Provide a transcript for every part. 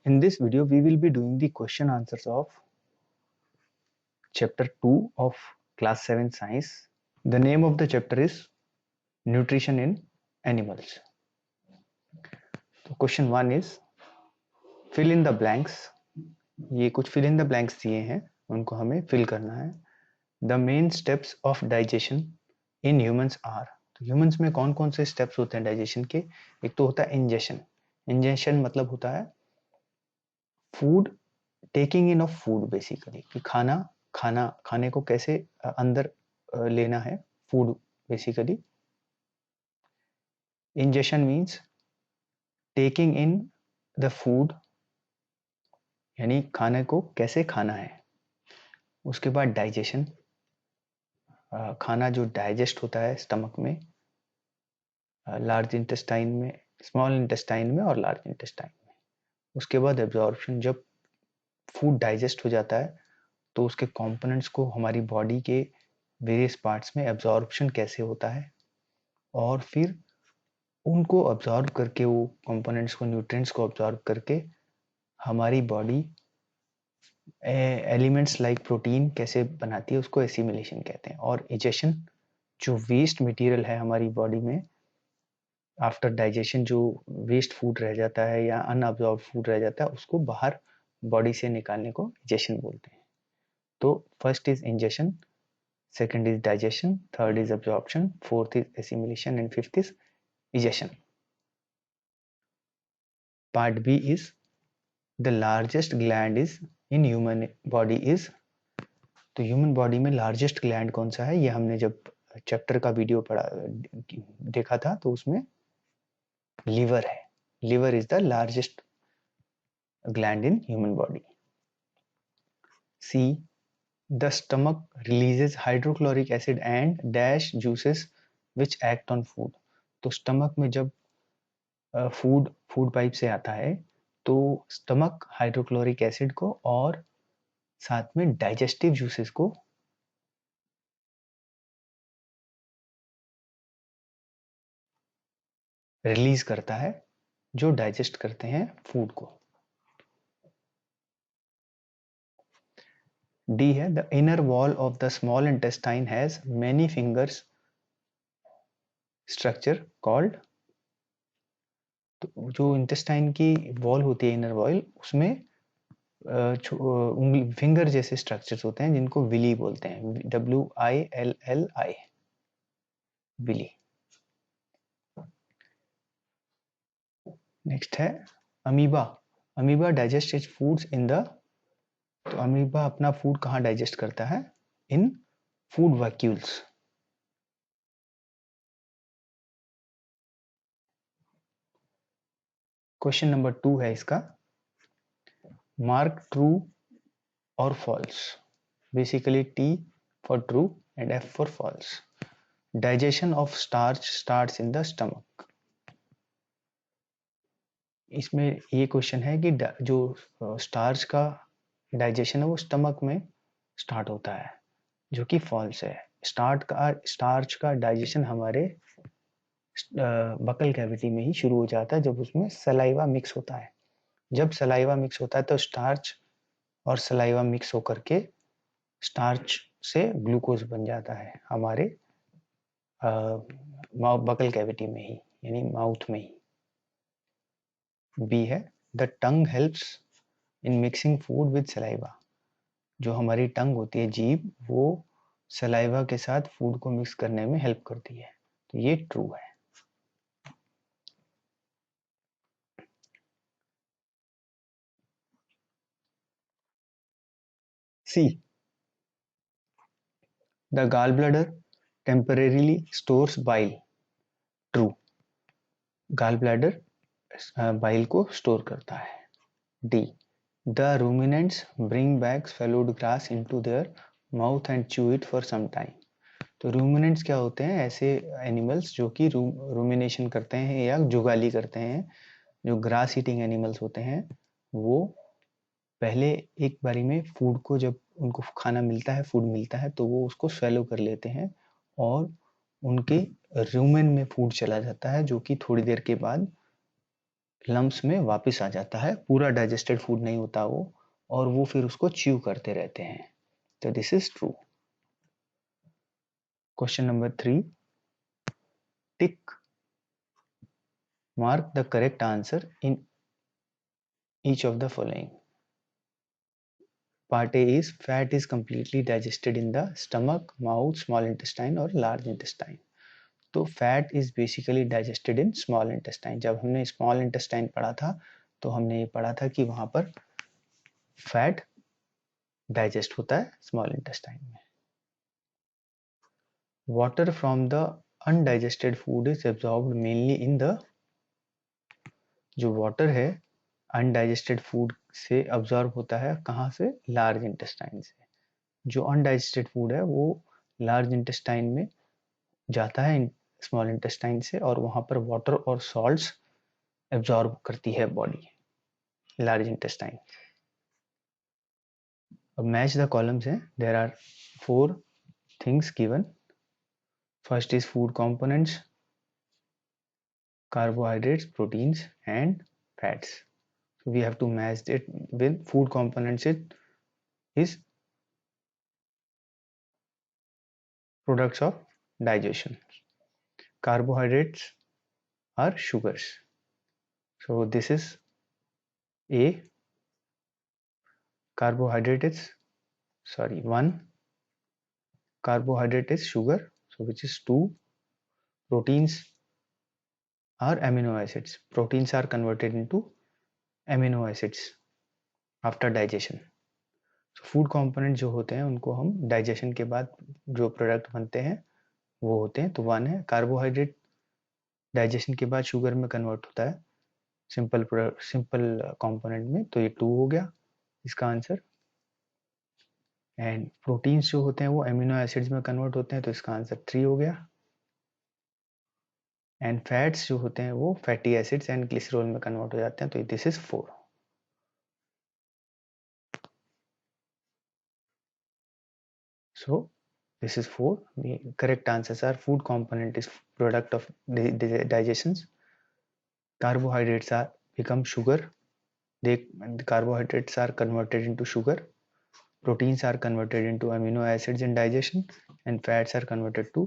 In this video, we will be doing the question answers of chapter 2 of class 7 science. The name of the chapter is Nutrition in Animals. So question 1 is fill in the blanks. ये कुछ fill in the blanks दिए हैं, उनको हमें fill करना है. The main steps of digestion in humans are. तो humans में कौन कौन से steps होते हैं digestion के? एक तो होता है ingestion. Ingestion मतलब होता है food, taking in of food basically, कि खाने को कैसे अंदर लेना है, food basically. Ingestion means taking in the food, यानी खाने को कैसे खाना है. उसके बाद डाइजेशन, खाना जो डाइजेस्ट होता है स्टमक में, लार्ज इंटेस्टाइन में, स्मॉल इंटेस्टाइन में और लार्ज इंटेस्टाइन में. उसके बाद एब्जॉर्प्शन, जब फूड डाइजेस्ट हो जाता है तो उसके कंपोनेंट्स को हमारी बॉडी के वेरियस पार्ट्स में एब्जॉर्प्शन कैसे होता है, और फिर उनको ऑब्जॉर्व करके, वो कंपोनेंट्स को, न्यूट्रिएंट्स को ऑब्जॉर्व करके हमारी बॉडी एलिमेंट्स लाइक प्रोटीन कैसे बनाती है, उसको एसिमिलेशन कहते हैं. और इजेशन, जो वेस्ट मटेरियल है हमारी बॉडी में आफ्टर डाइजेशन, जो वेस्ट फूड रह जाता है या अनअब्जॉर्व फूड रह जाता है, उसको बाहर बॉडी से निकालने को इजेशन बोलते हैं. तो first is ingestion, second is digestion, third is absorption, fourth is assimilation, and fifth is egestion. Part B is the largest gland is in human body is. तो ह्यूमन बॉडी में largest gland कौन सा है, ये हमने जब chapter का video देखा था तो उसमें लिवर है. Liver is the largest gland in human body. See, the stomach releases hydrochloric acid and dash juices which act on food. तो स्टमक में जब फूड पाइप से आता है तो स्टमक हाइड्रोक्लोरिक एसिड को और साथ में डाइजेस्टिव जूसेस को रिलीज करता है, जो डाइजेस्ट करते हैं फूड को. डी है, the inner wall of the small intestine has many fingers structure called. तो जो इंटेस्टाइन की वॉल होती है, इनर वॉल, उसमें उंगली, फिंगर जैसे स्ट्रक्चर्स होते हैं जिनको विली बोलते हैं. WILLI, villi. नेक्स्ट है amoeba. Amoeba digest its foods in the. तो अमीबा अपना फूड कहाँ डाइजेस्ट करता है? In food vacuoles. Question number 2 है इसका, मार्क ट्रू और false. Basically T for true and F for false. Digestion of starch starts in the stomach. इसमें ये क्वेश्चन है कि जो स्टार्च का डाइजेशन है वो स्टमक में स्टार्ट होता है, जो कि फॉल्स है. स्टार्च का डाइजेशन हमारे बकल कैविटी में ही शुरू हो जाता है, जब उसमें सलाइवा मिक्स होता है. जब सलाइवा मिक्स होता है तो स्टार्च और सलाइवा मिक्स होकर के स्टार्च से ग्लूकोज बन जाता है हमारे बकल कैविटी में ही, यानी माउथ में ही. बी है, the tongue helps in mixing food with saliva. जो हमारी टंग होती है, जीभ, वो सलाइवा के साथ फूड को मिक्स करने में हेल्प करती है. तो ये ट्रू है. C, the gall bladder temporarily stores bile. True, gall bladder bile को स्टोर करता है. D, the ruminants bring back swallowed grass into their mouth and chew it for some time. तो रूमिनेंट्स क्या होते हैं? ऐसे एनिमल्स जो कि रूमिनेशन करते हैं या जुगाली करते हैं. जो ग्रास ईटिंग एनिमल्स होते हैं वो पहले एक बारी में फूड को, जब उनको खाना मिलता है, फूड मिलता है, तो वो उसको स्वेलो कर लेते हैं और उनके रूमेन में फूड चला जाता है, जो कि थोड़ी देर के बाद लम्स में वापस आ जाता है, पूरा डाइजेस्टेड फूड नहीं होता वो, और वो फिर उसको च्यू करते रहते हैं। तो this is true. Question number 3, tick mark the correct answer in each of the following. Part A is fat is completely digested in the stomach, mouth, small intestine और large intestine. तो fat is basically digested in small intestine. जब हमने small intestine पढ़ा था तो हमने ये पढ़ा था कि वहां पर फैट डाइजेस्ट होता है स्मॉल इंटेस्टाइन में। Water from the undigested food is absorbed mainly in the, जो वाटर है अनडाइजेस्टेड फूड से अब्जॉर्ब होता है कहाँ से? लार्ज इंटेस्टाइन से। जो अनडाइजेस्टेड फूड है वो लार्ज इंटेस्टाइन में जाता है स्मॉल इंटेस्टाइन से, और वहां पर वाटर और सॉल्ट्स एब्जॉर्ब करती है बॉडी, लार्ज इंटेस्टाइन। अब मैच द कॉलम्स हैं। There are 4 things given. First is food components, carbohydrates, proteins and fats. So we have to match it with food components. It is products of digestion. Carbohydrates are sugars. So this is A. Carbohydrate is, sorry, 1. Carbohydrate is sugar, so which is 2. Proteins are amino acids. Proteins are converted into amino acids after digestion. Food component जो होते हैं उनको हम digestion के बाद जो product बनते हैं वो होते हैं। तो 1 है कार्बोहाइड्रेट, डाइजेशन के बाद शुगर में कन्वर्ट होता है सिंपल कंपोनेंट में, तो ये 2 हो गया इसका आंसर। एंड प्रोटीन्स जो होते हैं वो एमिनो एसिड्स में कन्वर्ट होते हैं, तो इसका आंसर 3 हो गया। एंड फैट्स जो होते हैं वो फैटी एसिड्स एंड ग्लिसरॉल में कन्वर्ट हो जाते हैं, तो this is 4। So this is 4. The correct answers are food component is product of digestions. Carbohydrates are become sugar. The carbohydrates are converted into sugar. Proteins are converted into amino acids in digestion, and fats are converted to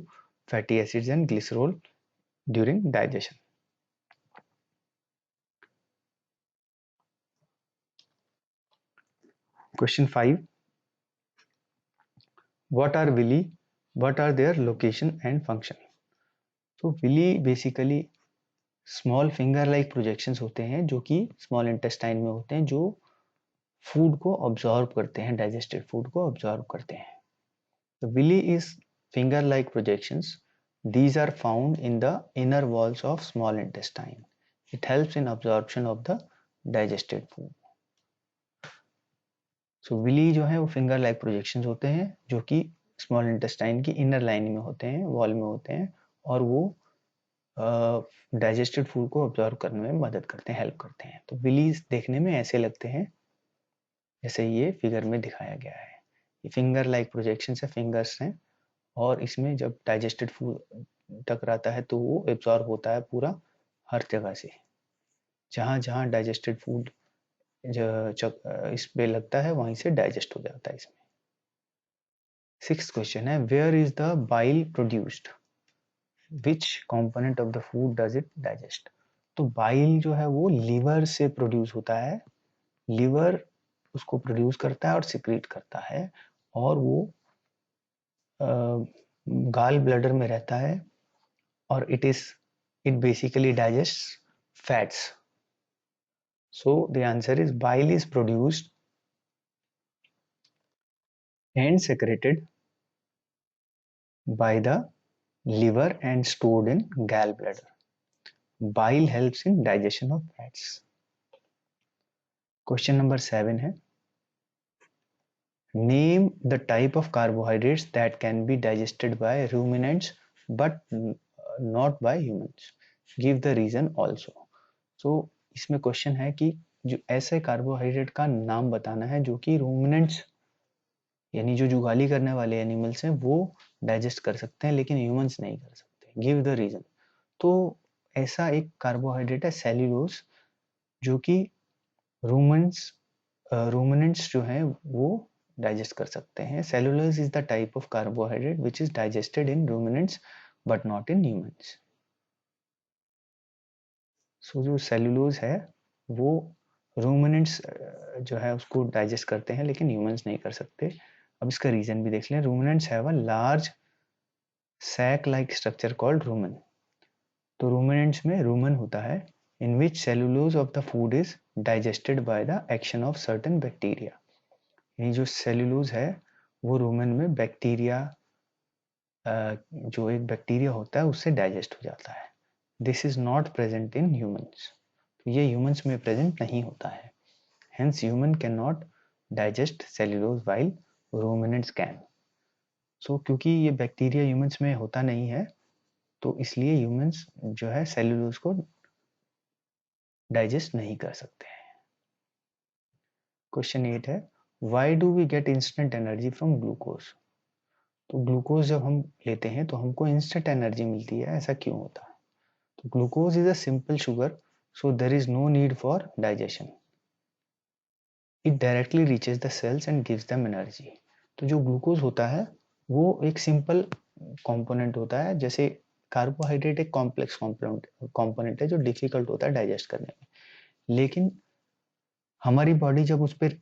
fatty acids and glycerol during digestion. Question 5. What are villi? What are their location and function? So villi basically small finger like projections होते हैं जो कि small intestine में होते हैं, जो food को absorb करते हैं, डाइजेस्टेड फूड को ऑब्जॉर्व करते हैं। तो villi is finger like projections. These are found in the inner walls of small intestine. It helps in absorption of the digested food. So villi जो है वो फिंगर लाइक प्रोजेक्शंस होते हैं जो कि स्मॉल इंटेस्टाइन की इनर लाइन में होते हैं, वॉल में होते हैं, और वो डाइजेस्टेड फूड को ऑब्जर्व करने में मदद करते हैं, हेल्प करते हैं। तो विलीज देखने में ऐसे लगते हैं जैसे ये फिगर में दिखाया गया है। ये फिंगर लाइक प्रोजेक्शन है, फिंगर्स हैं, और इसमें जब डाइजेस्टेड फूड टकराता है तो वो एब्जॉर्ब होता है पूरा हर जगह से, जहाँ जहाँ डाइजेस्टेड फूड इस पे लगता है वहीं से डाइजेस्ट हो जाता है इसमें। 6th क्वेश्चन है, where is the bile produced? Which component of the food does it digest? तो बाइल जो है वो लीवर से प्रोड्यूस होता है। लीवर उसको प्रोड्यूस करता है और सिक्रीट करता है, और वो गाल ब्लैडर में रहता है, और it basically digest fats. So the answer is bile is produced and secreted by the liver and stored in gallbladder. Bile helps in digestion of fats. Question number 7 है, name the type of carbohydrates that can be digested by ruminants but not by humans. Give the reason also. So इसमें question है कि जो ऐसे carbohydrate का नाम बताना है जो कि रूमिनेंट्स यानी जो जुगाली करने वाले एनिमल्स हैं वो डाइजेस्ट कर सकते हैं लेकिन ह्यूमंस नहीं कर सकते। Give the reason. तो ऐसा एक कार्बोहाइड्रेट है सेल्यूलोज, जो कि रूमिनेंट्स जो हैं वो डाइजेस्ट कर सकते हैं. Cellulose is the type of carbohydrate which is digested in ruminants but not in humans. So जो सेलुलोज है वो रूमिनेंट्स जो है उसको डाइजेस्ट करते हैं लेकिन ह्यूमंस नहीं कर सकते. अब इसका रीजन भी देख लें. Ruminants have a large sac like structure called rumen. तो रूमिनेंट्स में रूमन होता है in which cellulose of the food is digested by the action of certain bacteria. यानी जो सेलुलोज है वो रूमन में बैक्टीरिया, जो एक बैक्टीरिया होता है उससे डाइजेस्ट हो जाता है. This is not present in humans. तो ये ह्यूमंस में प्रेजेंट नहीं होता है. Hence human can not digest cellulose while ruminants can. So क्योंकि ये बैक्टीरिया ह्यूमंस में होता नहीं है तो इसलिए ह्यूमंस जो है सेलुलोज को डाइजेस्ट नहीं कर सकते हैं. क्वेश्चन 8 है why do we get instant energy from glucose. तो ग्लूकोज जब हम लेते हैं तो हमको इंस्टेंट एनर्जी मिलती है, ऐसा क्यों होता है? तो glucose is a simple sugar so there is no need for digestion. It directly reaches the cells and gives them energy. तो जो ग्लूकोज होता है वो एक सिंपल कंपोनेंट होता है. जैसे कार्बोहाइड्रेट एक कॉम्प्लेक्स कंपोनेंट है जो डिफिकल्ट होता है डाइजेस्ट करने में, लेकिन हमारी बॉडी जब उस पर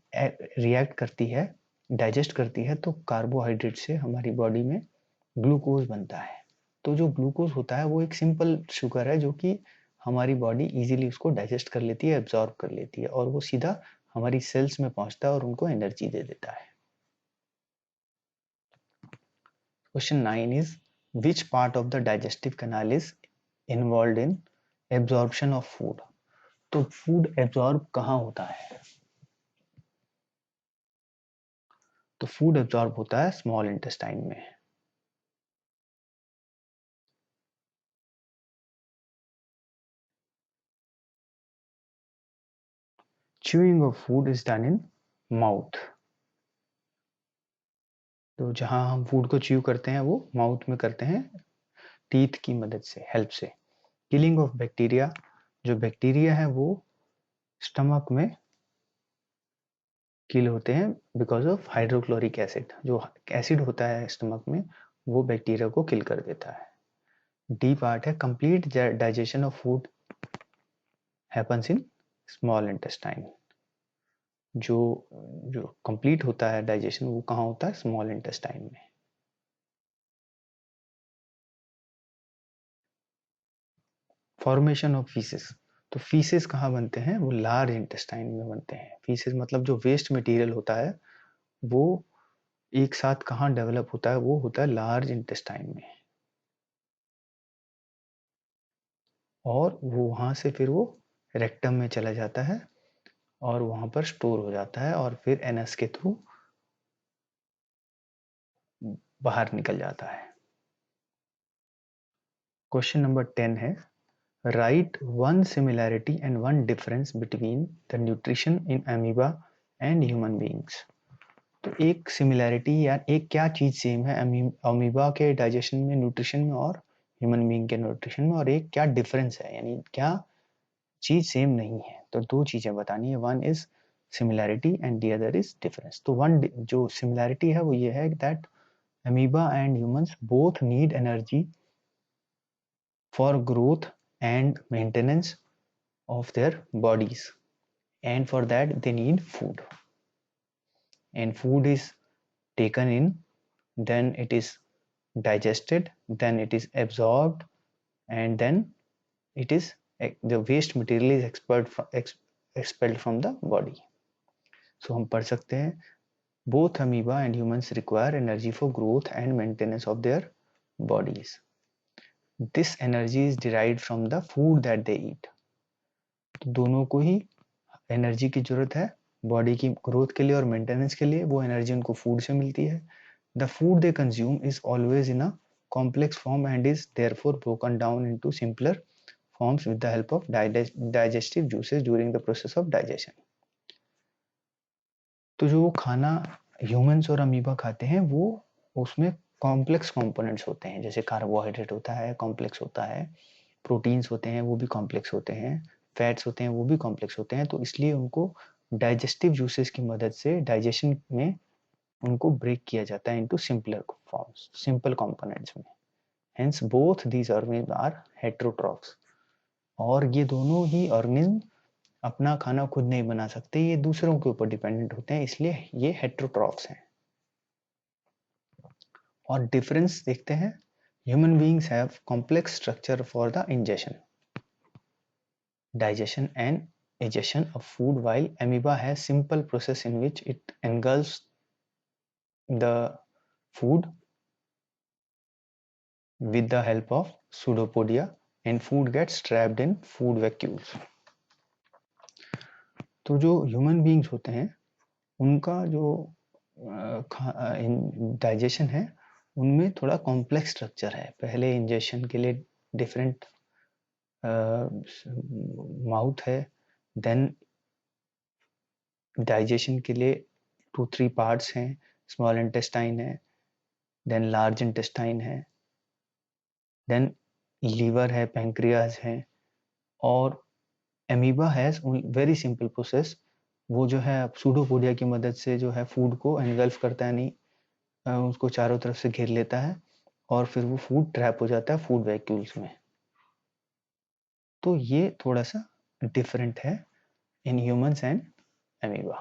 रिएक्ट करती है, डाइजेस्ट करती है, तो कार्बोहाइड्रेट से हमारी बॉडी में ग्लूकोज बनता है. तो जो ग्लूकोज होता है वो एक सिंपल शुगर है जो कि हमारी बॉडी इजीली उसको डाइजेस्ट कर लेती है, एब्जॉर्ब कर लेती है और वो सीधा हमारी सेल्स में पहुंचता है और उनको एनर्जी दे देता है. Question 9 is which part of the digestive canal is involve in absorption of food. तो फूड एब्जॉर्ब कहाँ होता है? तो फूड एब्जॉर्ब होता है स्मॉल इंटेस्टाइन में. Chewing of food is done in mouth. तो जहां हम फूड को च्यू करते हैं वो माउथ में करते हैं टीथ की मदद से, हेल्प से. किलिंग ऑफ बैक्टीरिया, जो बैक्टीरिया है वो स्टमक में किल होते हैं बिकॉज ऑफ हाइड्रोक्लोरिक एसिड. जो एसिड होता है स्टमक में वो बैक्टीरिया को किल कर देता है. डी पार्ट है complete digestion of food happens in small intestine. जो जो कंप्लीट होता है डाइजेशन वो कहाँ होता है? स्मॉल इंटेस्टाइन में. Formation of faeces. तो फीसेस कहाँ बनते हैं? वो लार्ज इंटेस्टाइन में बनते हैं. फीसेस मतलब जो वेस्ट मटेरियल होता है वो एक साथ कहाँ डेवलप होता है? वो होता है लार्ज इंटेस्टाइन में, और वो वहां से फिर वो रेक्टम में चला जाता है और वहां पर स्टोर हो जाता है और फिर एनस के थ्रू बाहर निकल जाता है. क्वेश्चन नंबर 10 है right one similarity and one difference between the nutrition in amoeba and human beings. तो एक सिमिलैरिटी या एक क्या चीज सेम है अमीबा के डाइजेशन में, न्यूट्रिशन में और ह्यूमन बीइंग के न्यूट्रिशन में, और एक क्या डिफरेंस है यानी क्या चीज सेम नहीं है. तो दो चीजें बतानी है. One is similarity and the other is difference. तो वन जो सिमिलैरिटी है वो ये है that amoeba and humans both need energy for growth and maintenance of their bodies, and for that they need food, and food is taken in, then it is digested, then it is absorbed, and then it is the waste material is expelled from the body. So हम पढ़ सकते हैं both amoeba and humans require energy for growth and maintenance of their bodies. This energy is derived from the food that they eat. तो दोनों को ही energy की जरूरत है बॉडी की ग्रोथ के लिए और मेंटेनेंस के लिए. वो एनर्जी उनको फूड से मिलती है. The food they consume is always in a complex form and is therefore broken down into simpler forms with the help of digestive juices during the process of digestion. तो जो वो खाना humans और amoeba खाते हैं वो उसमें complex components होते हैं. जैसे कार्बोहाइड्रेट होता है, कॉम्प्लेक्स होता है, प्रोटीन्स होते हैं वो भी कॉम्प्लेक्स होते हैं, फैट्स होते हैं वो भी कॉम्प्लेक्स होते हैं, तो इसलिए उनको डाइजेस्टिव जूसेस की मदद से डाइजेशन में उनको ब्रेक किया जाता है into simpler forms, simple components में। Hence both these organism are heterotrophs. और ये दोनों ही ऑर्गेनिज्म अपना खाना खुद नहीं बना सकते, ये दूसरों के ऊपर डिपेंडेंट होते हैं, इसलिए ये हेटेरोट्रॉफ्स हैं। और डिफरेंस देखते हैं, human beings have complex structure for the ingestion, digestion and digestion of food, while amoeba has simple process in which it engulfs the food with the help of pseudopodia and food gets trapped in food vacuoles. तो जो human beings होते हैं उनका जो digestion है उनमें थोड़ा complex structure है। पहले इंजेशन के लिए डिफरेंट माउथ है, देन डाइजेशन के लिए 2-3 पार्ट्स हैं, स्मॉल इंटेस्टाइन है, देन लार्ज इंटेस्टाइन है, देन लीवर है, पैंक्रियाज है, और amoeba has very simple process. वो जो है सूडोपोडिया की मदद से जो है फूड को एनगल्फ करता है, नहीं उसको चारों तरफ से घेर लेता है और फिर वो फूड ट्रैप हो जाता है फूड वैक्यूल्स में। तो ये थोड़ा सा डिफरेंट है in humans and amoeba.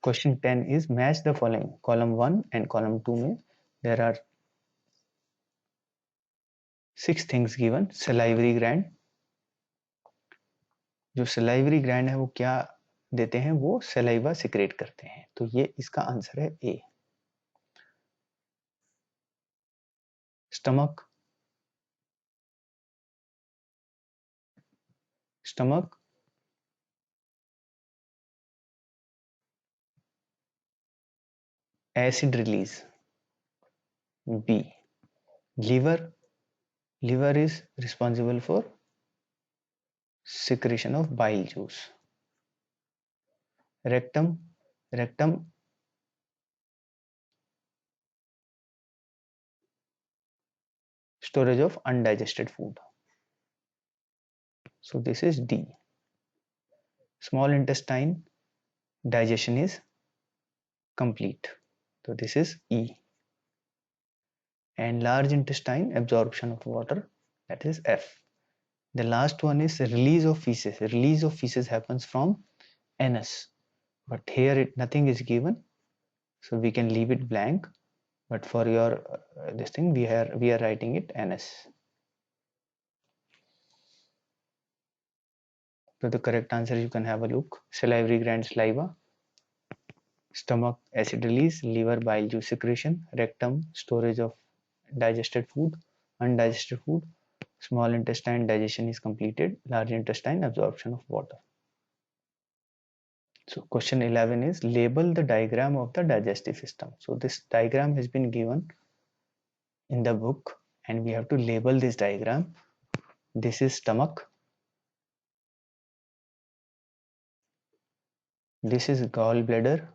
Question 10 is match the following. Column 1 and column 2 में there are 6 things given. Salivary gland, जो सलाइवरी ग्लैंड है वो क्या देते हैं, वो सलाइवा सिक्रेट करते हैं, तो ये इसका आंसर है A. Stomach, stomach acid release, B. Liver, liver is responsible for secretion of bile juice. Rectum, rectum storage of undigested food, so this is D. Small intestine digestion is complete, so this is E. And large intestine absorption of water, that is F. The last one is release of feces. Release of feces happens from anus, but here nothing is given, so we can leave it blank, but for your this thing we are writing it anus. So the correct answer, you can have a look. Salivary gland, saliva. Stomach, acid release. Liver, bile juice secretion. Rectum, storage of digested food, undigested food. Small intestine, digestion is completed. Large intestine, absorption of water. So question 11 is label the diagram of the digestive system. So this diagram has been given in the book and we have to label this diagram. This is stomach. This is gallbladder.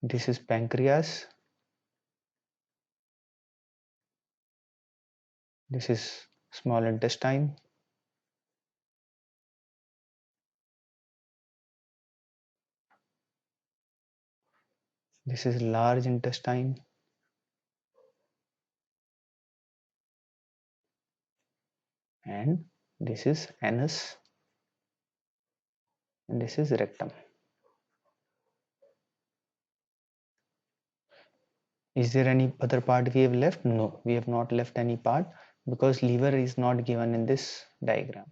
This is pancreas. This is small intestine. This is large intestine. And this is anus. And this is rectum. Is there any other part we have left? No, we have not left any part because liver is not given in this diagram.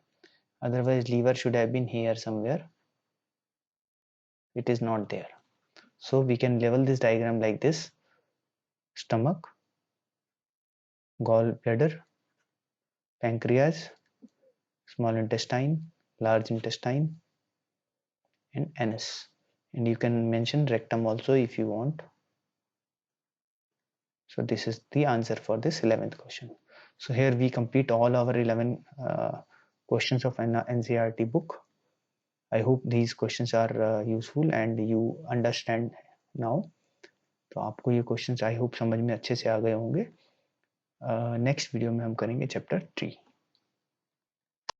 Otherwise, liver should have been here somewhere. It is not there. So we can label this diagram like this: stomach, gallbladder, pancreas, small intestine, large intestine, and anus. And you can mention rectum also if you want. So this is the answer for this 11th question. So here we complete all our 11 questions of an NCERT book. I hope these questions are useful and you understand now. तो आपको ये question I hope समझ में अच्छे से आ गए होंगे। Next video में हम करेंगे चैप्टर 3।